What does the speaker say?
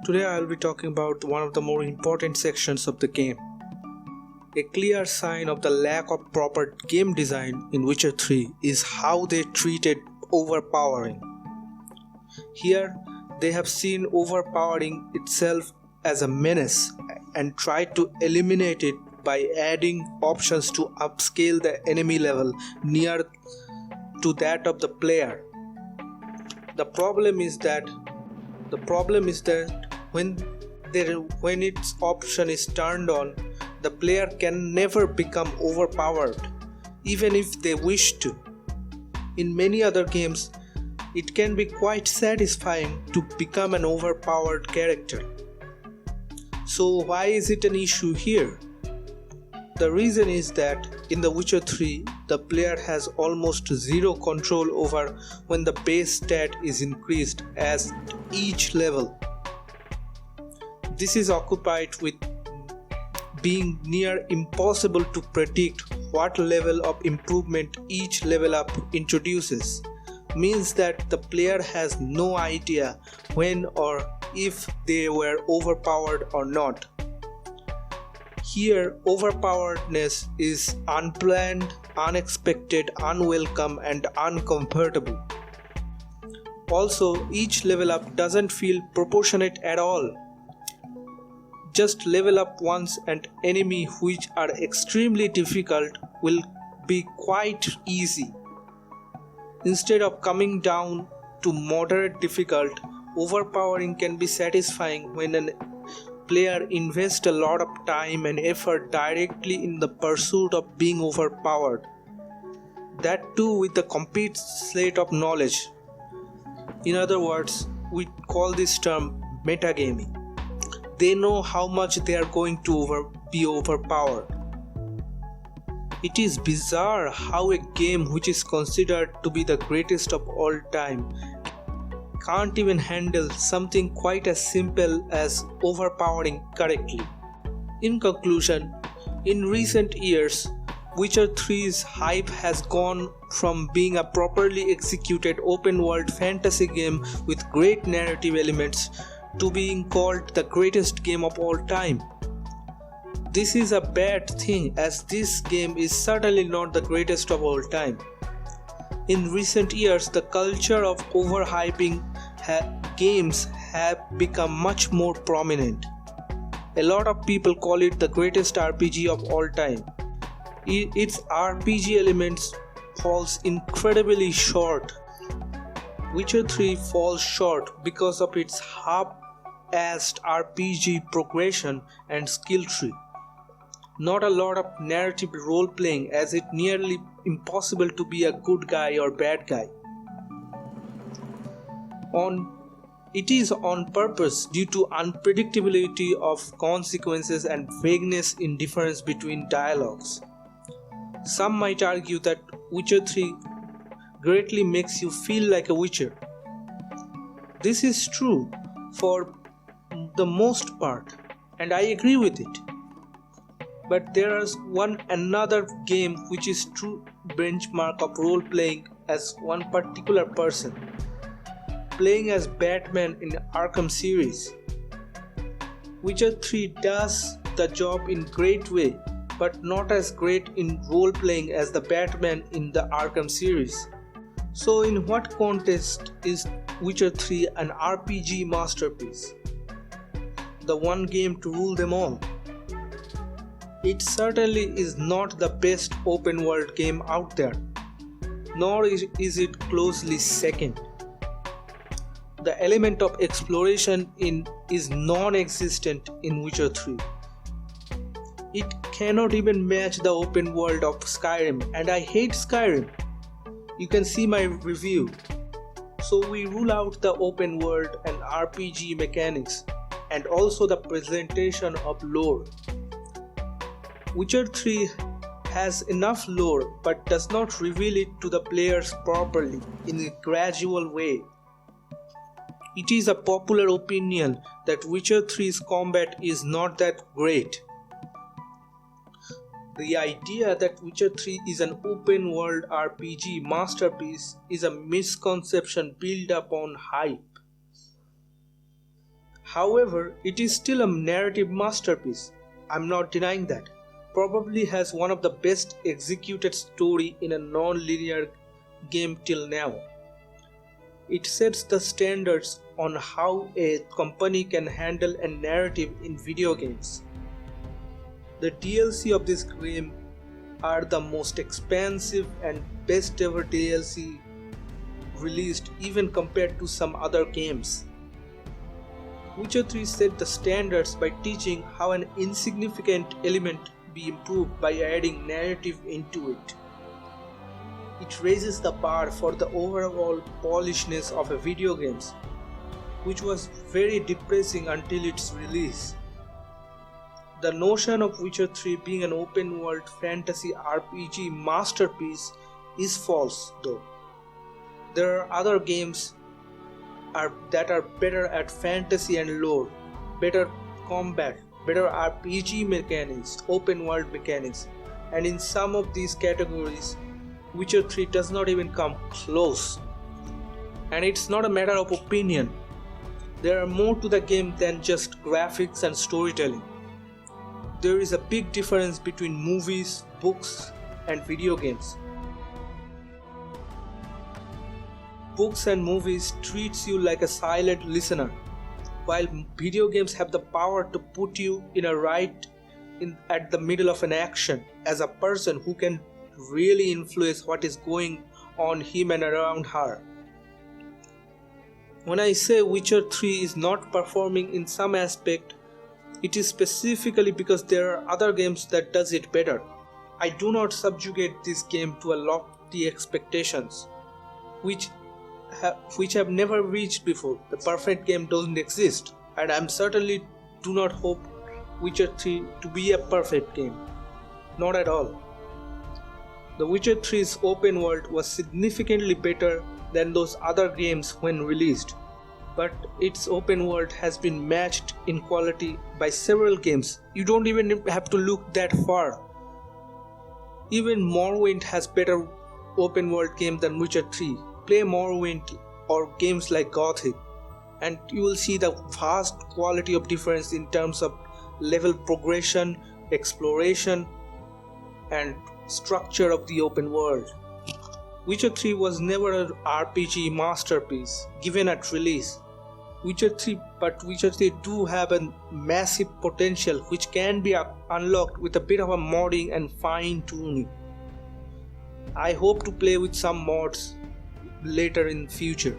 Today I will be talking about one of the more important sections of the game. A clear sign of the lack of proper game design in Witcher 3 is how they treated overpowering. Here, they have seen overpowering itself as a menace and tried to eliminate it by adding options to upscale the enemy level near to that of the player. The problem is that when its option is turned on, the player can never become overpowered, even if they wish to. In many other games, it can be quite satisfying to become an overpowered character. So why is it an issue here? The reason is that in The Witcher 3, the player has almost zero control over when the base stat is increased at each level. This is occupied with being near impossible to predict what level of improvement each level up introduces. Means that the player has no idea when or if they were overpowered or not. Here, overpoweredness is unplanned, unexpected, unwelcome, and uncomfortable. Also, each level up doesn't feel proportionate at all. Just level up once and enemy which are extremely difficult will be quite easy. Instead of coming down to moderate difficult, overpowering can be satisfying when a player invests a lot of time and effort directly in the pursuit of being overpowered. That too with a complete slate of knowledge. In other words, we call this term metagaming. They know how much they are going to be overpowered. It is bizarre how a game which is considered to be the greatest of all time can't even handle something quite as simple as overpowering correctly. In conclusion, in recent years, Witcher 3's hype has gone from being a properly executed open-world fantasy game with great narrative elements to being called the greatest game of all time. This is a bad thing, as this game is certainly not the greatest of all time. In recent years, the culture of overhyping games have become much more prominent. A lot of people call it the greatest RPG of all time. Its RPG elements falls incredibly short. Witcher 3 falls short because of its half-assed RPG progression and skill tree. Not a lot of narrative role-playing, as it's nearly impossible to be a good guy or bad guy. It is on purpose due to unpredictability of consequences and vagueness in difference between dialogues. Some might argue that Witcher 3 greatly makes you feel like a Witcher. This is true for the most part, and I agree with it. But there is another game which is true benchmark of role playing as one particular person, playing as Batman in the Arkham series. Witcher 3 does the job in great way, but not as great in role playing as the Batman in the Arkham series. So in what context is Witcher 3 an RPG masterpiece? The one game to rule them all? It certainly is not the best open world game out there, nor is it closely second. The element of exploration is non-existent in Witcher 3. It cannot even match the open world of Skyrim, and I hate Skyrim. You can see my review. So we rule out the open world and RPG mechanics, and also the presentation of lore. Witcher 3 has enough lore but does not reveal it to the players properly in a gradual way. It is a popular opinion that Witcher 3's combat is not that great. The idea that Witcher 3 is an open world RPG masterpiece is a misconception built upon hype. However, it is still a narrative masterpiece. I'm not denying that. Probably has one of the best executed story in a non-linear game till now. It sets the standards on how a company can handle a narrative in video games. The DLC of this game are the most expensive and best ever DLC released even compared to some other games. Witcher 3 set the standards by teaching how an insignificant element be improved by adding narrative into it. It raises the bar for the overall polishness of a video games, which was very depressing until its release. The notion of Witcher 3 being an open world fantasy RPG masterpiece is false though. There are other games that are better at fantasy and lore, better combat, better RPG mechanics, open world mechanics, and in some of these categories Witcher 3 does not even come close. And it's not a matter of opinion. There are more to the game than just graphics and storytelling. There is a big difference between movies, books, and video games. Books and movies treats you like a silent listener, while video games have the power to put you at the middle of an action as a person who can really influence what is going on him and around her. When I say Witcher 3 is not performing in some aspect, it is specifically because there are other games that does it better. I do not subjugate this game to a lofty expectations, which have never reached before. The perfect game doesn't exist, and I certainly do not hope Witcher 3 to be a perfect game. Not at all. The Witcher 3's open world was significantly better than those other games when released, but its open world has been matched in quality by several games. You don't even have to look that far. Even Morrowind has better open world game than Witcher 3. Play Morrowind or games like Gothic and you will see the vast quality of difference in terms of level progression, exploration, and structure of the open world. Witcher 3 was never an RPG masterpiece given at release. Witcher 3 do have a massive potential which can be unlocked with a bit of a modding and fine tuning. I hope to play with some mods later in future.